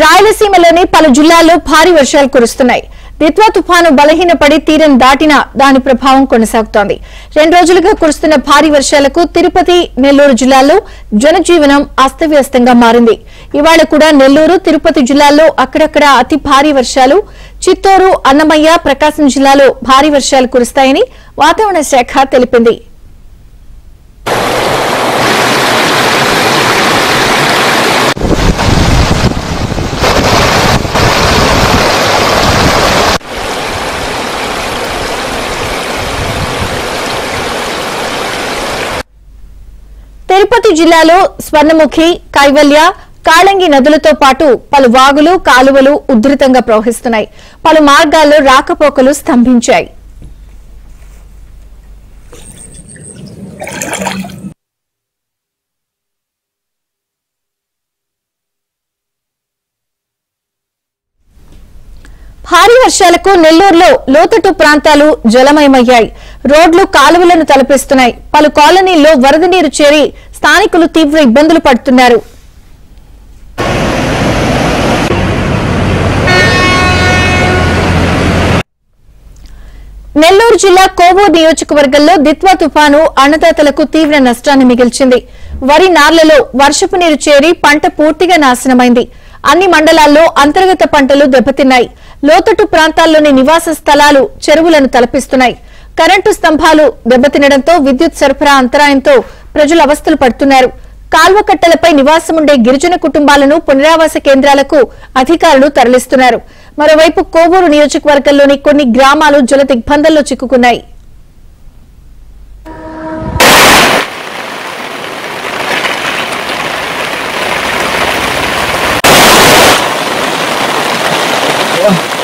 రాయలసీమలోని పలు జిల్లాల్లో భారీ వర్షాలు కురుస్తున్నాయి. దిత్వా తుఫాను బలహీనపడి తీరం దాటినా దాని ప్రభావం కొనసాగుతోంది. 2 రోజులుగా కురుస్తున్న భారీ వర్షాలకు తిరుపతి, నెల్లూరు జిల్లాల్లో జనజీవనం అస్తవ్యస్తంగా మారింది. ఇవాళ కూడా నెల్లూరు, తిరుపతి జిల్లాల్లో అక్కడక్కడ అతి భారీ వర్షాలు, చిత్తూరు, అన్నమయ్య, ప్రకాశం జిల్లాలో భారీ వర్షాలు కురుస్తాయని వాతావరణ శాఖ తెలిపింది. తిరుపతి జిల్లాలో స్వర్ణముఖి, కైవల్య, కాళంగి నదులతో పాటు పలు వాగులు, కాలువలు ఉధృతంగా ప్రవహిస్తున్నాయి. పలు మార్గాల్లో రాకపోకలు స్తంభించాయి. భారీ వర్షాలకు నెల్లూరులో లోతట్టు ప్రాంతాలు జలమయమయ్యాయి. రోడ్లు, కాలువలను తలపిస్తున్నాయి. పలు కాలనీల్లో వరద నీరు చేరి స్థానికులు తీవ్ర ఇబ్బందులు పడుతున్నారు. నెల్లూరు జిల్లా కోవూరు నియోజకవర్గంలో దిత్వా తుఫాను అన్నదాతలకు తీవ్ర నష్టాన్ని మిగిల్చింది. వరి నార్లలో వర్షపు నీరు చేరి పంట పూర్తిగా నాశనమైంది. అన్ని మండలాల్లో అంతర్గత పంటలు దెబ్బతిన్నాయి. లోతట్టు ప్రాంతాల్లోని నివాస స్థలాలు చెరువులను తలపిస్తున్నాయి. కరెంటు స్తంభాలు దెబ్బతినడంతో విద్యుత్ సరఫరా అంతరాయంతో ప్రజలు అవస్థలు పడుతున్నారు. కాల్వకట్టలపై నివాసముండే గిరిజన కుటుంబాలను పునరావాస కేంద్రాలకు అధికారులు తరలిస్తున్నారు. మరోవైపు కోవూరు నియోజకవర్గంలోని కొన్ని గ్రామాలు జల దిగ్బంధంలో చిక్కుకున్నాయి. Oh.